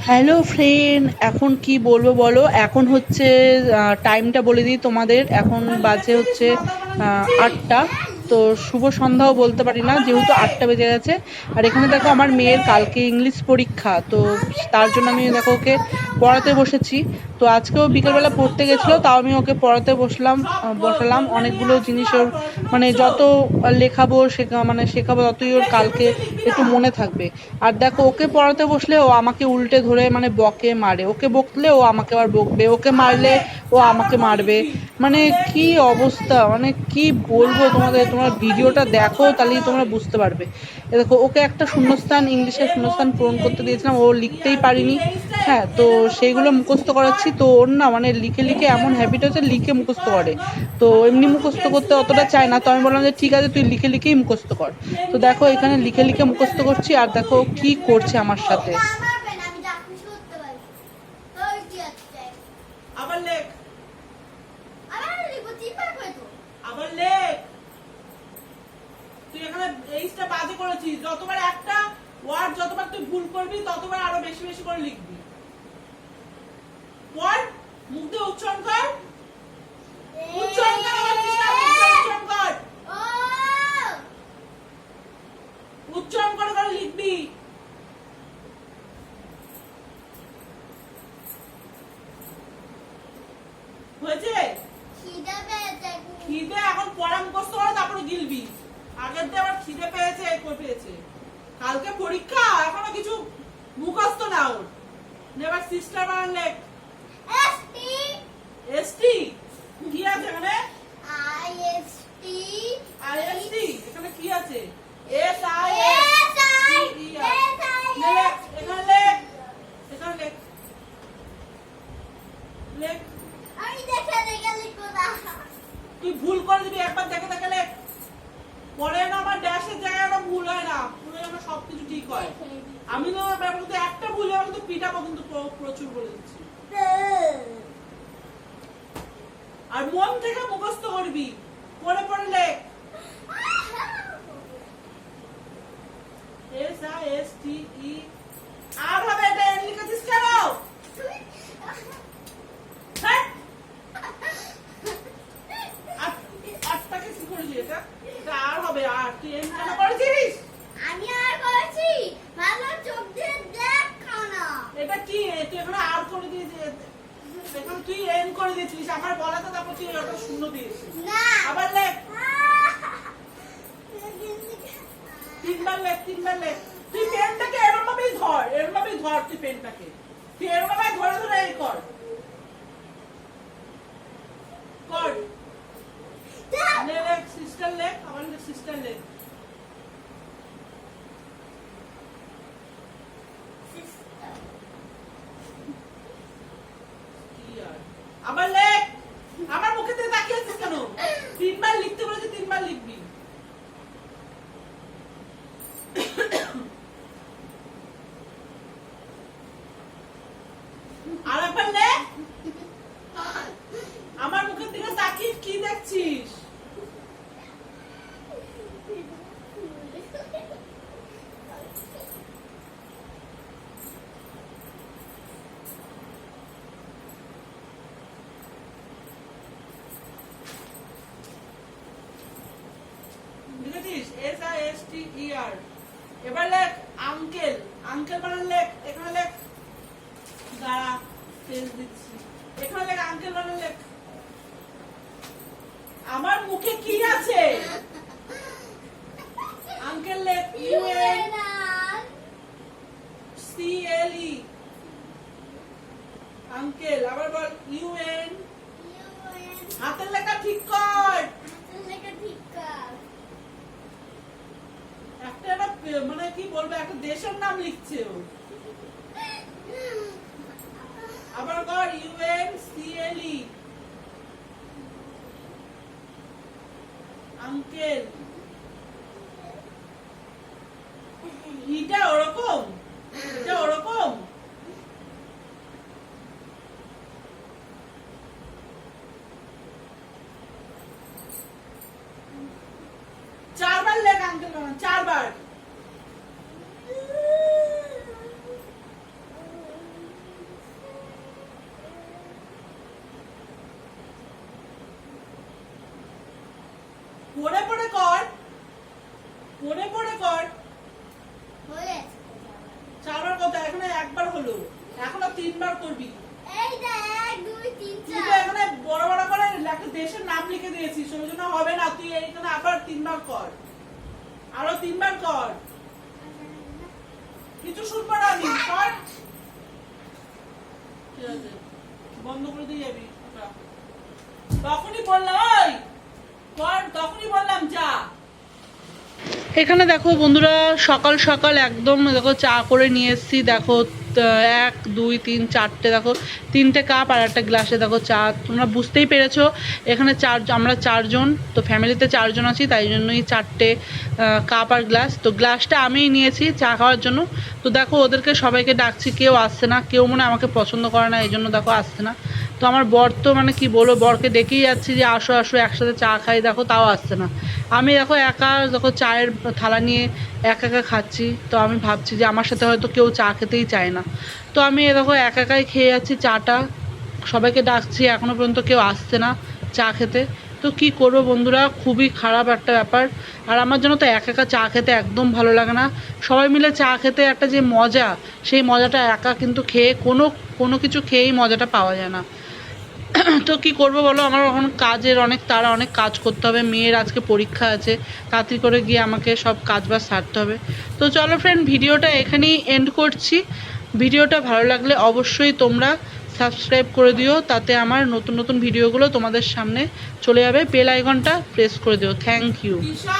Hello friend, এখন কি বলবো বলো। এখন হচ্ছে টাইমটা বলে দিই তোমাদের। এখন বাজে হচ্ছে 8টা। তো শুভ সন্ধ্যাও বলতে পারি না, যেহেতু 8টা বেজে গেছে। আর এখানে দেখো আমার মেয়ের কালকে ইংলিশ পরীক্ষা, তো তার জন্য আমি দেখো ওকে পড়াতে বসেছি। তো আজকেও বিকেলবেলা পড়তে গেছিলো, তাও আমি ওকে পড়াতে বসালাম অনেকগুলো জিনিস ওর, মানে যত লেখাবো শেখাবো ততই ওর কালকে একটু মনে থাকবে। আর দেখো ওকে পড়াতে বসলে ও আমাকে উল্টে ধরে মানে বকে মারে, ওকে বকলে ও আমাকে আবার বকবে, ওকে মারলে ও আমাকে মারবে। মানে কি অবস্থা, মানে কি বলবো তোমাদের, তোমরা ভিডিওটা দেখো তাহলেই তোমরা বুঝতে পারবে। এ দেখো ওকে একটা শূন্যস্থান, ইংলিশে শূন্যস্থান পূরণ করতে দিয়েছিলাম, ও লিখতেই পারিনি। হ্যাঁ, তো সেইগুলো মুখস্থ করাচ্ছি, তো ওর না মানে লিখে লিখে এমন হ্যাবিট হচ্ছে, লিখে মুখস্থ করে। তো এমনি মুখস্থ করতে অতটা চায় না, তো আমি বললাম যে ঠিক আছে তুই লিখে লিখেই মুখস্থ কর। তো দেখো এখানে লিখে লিখে মুখস্থ করছি, আর দেখো কি করছে আমার সাথে। আবার লেখ, আবার লেখ। তুই এখানে এইটা বাজে করেছিস, যতবার একটা ওয়ার্ড যতবার তুই ভুল করবি ততবার আরো বেশি বেশি করে লিখবি। পড়, মুখ দিয়ে উচ্চারণ কর, উচ্চারণ কর, উচ্চারণ কর, উচ্চারণ করে করে লিখবি। হয়েছে? খিদে এখন পড়া মুখস্থ করে তারপরে গিলবি। আগের দিয়ে আবার খিদে পেয়েছে পেয়েছে, কালকে পরীক্ষা, এখনো কিছু মুখস্থ না ওর। এবার সিস্টার বানান লেখ। এসটি কি আছে এখানে? আইএসটি এখানে কি আছে? এস আই এস টি ই আর। লেখ এখানে, লেখ এখানে, লেখ লেখ। তুই ভুল করে দিবি, একবার দেখে দেখে লেখ। পরে না আমার ড্যাশের জায়গায় না ভুল হয় না, পুরো যেন সবকিছু ঠিক হয়। আমি তো ব্যাপারে একটা ভুল হয় কিন্তু পিটাবো, কিন্তু প্রচুর বলে দিচ্ছি। আর মন থেকে মুখস্থ করবি, পড়ে পড়ে লেখ। এস আই এস টি ই আর হবে, এটা এন লিখেছিস কেন? হ্যাঁ, আটটাকে কি করেছিস? এটা আর হবে, আর তুই এন কেন করেছিস? আমি আর করেছি, ভালো চোখ দিয়ে দেখ না। এটা কি তুই এখানে আর করে দিয়েছিস, এখন তুই এন করে দিয়েছিস আমার বলাতে, তারপর তুই ওটা শূন্য দিয়েছিস। না, আবার লেখ, তিনবার লেখ, তিনবার লেখ। তুই পেনটাকে এরকম ভাবেই ধর, এরকম ভাবেই ধর, তুই পেনটাকে তুই এরকম ভাবে ধরে ধরে এই কর, কর। লেখ সিস্টার, লেখ আবার লেখ সিস্টার, লেখ। আবার লেখ। আমার মুখে দিয়ে তাকিয়ে আছিস কেন? তিনবার লিখতে বলেছি, তিনবার লিখবি। আর একবার লেখ। আমার মুখের দিকে তাকিয়ে কি দেখছিস? লিখেছিস? এস আই এস টি ই আর। এবার লেখ আঙ্কেল, আঙ্কেল বানান লেখ, এখানে লেখ। দাঁড়া, পেজ দিচ্ছি। এখানে লেখ আঙ্কেল বানান লেখ। আমার মুখে কি আছে? আঙ্কেল লেখ, ইউ এন সি এল ই। আঙ্কেল। আবার বল ইউ এন। হাতের লেখা ঠিক কর। একটা মানে কি বলবো, একটা দেশের নাম লিখছে ও। আবার কর ইউ এন সি এল ই। আঙ্কেল। এটা ওরকম, এটা ওরকম। চারবার লেখ আঙ্কেল, চারবার। হলো, এখনো 3 বার করবি। এই দেখ 1 2 3 তুই তো 4 এখানে বড় বড় করে একটা দেশের নাম লিখে দিয়েছিস, ওই জন্য হবে না। তুই এইখানে আবার 3 বার কর, আরো 3 বার কর। কিছু শুনবো না আমি, কর। ঠিক আছে, বন্ধ করে দিয়ে যাবি। তখনই বললাম ওই কর, তখনই বললাম যা। এখানে দেখো বন্ধুরা, সকাল সকাল একদম দেখো চা করে নিয়ে এসেছি। দেখো 1 2 3 4টে, দেখো 3টে কাপ আর একটা গ্লাসে দেখো চা। তোমরা বুঝতেই পেরেছো এখানে আমরা 4 জন, তো ফ্যামিলিতে 4 জন আছি, তাই জন্যই 4টে কাপ আর গ্লাস। তো গ্লাসটা আমিই নিয়েছি চা খাওয়ার জন্য। তো দেখো ওদেরকে সবাইকে ডাকছি, কেউ আসছে না, কেউ মনে হয় আমাকে পছন্দ করে না, এই জন্য দেখো আসছে না। তো আমার বর তো মানে কি বলবো, বরকে ডেকেই যাচ্ছি যে আসো আসো একসাথে চা খাই, দেখো তাও আসছে না। আমি দেখো একা দেখো চায়ের থালা নিয়ে একা একা খাচ্ছি। তো আমি ভাবছি যে আমার সাথে হয়তো কেউ চা খেতেই চায় না, তো আমি দেখো একা একাই খেয়ে যাচ্ছি চাটা। সবাইকে ডাকছি, এখনো পর্যন্ত কেউ আসছে না চা খেতে। তো কি করবো বন্ধুরা, খুবই খারাপ একটা ব্যাপার। আর আমার জন্য তো একা একা চা খেতে একদম ভালো লাগে না। সবাই মিলে চা খেতে একটা যে মজা, সেই মজাটা একা কিন্তু খেয়ে কোনো কিছু খেয়েই মজাটা পাওয়া যায় না। তো কি করব বলো, আমার এখন কাজের অনেক তাড়া, অনেক কাজ করতে হবে। মেয়ের আজকে পরীক্ষা আছে, তাড়াতাড়ি করে গিয়ে আমাকে সব কাজ বাজ সারতে হবে। তো চলো ফ্রেন্ড, ভিডিওটা এখানেই এন্ড করছি। ভিডিওটা ভালো লাগলে অবশ্যই তোমরা সাবস্ক্রাইব করে দিও, তাতে আমার নতুন নতুন ভিডিওগুলো তোমাদের সামনে চলে যাবে। বেল আইকনটা প্রেস করে দিও। Thank you. ঈশা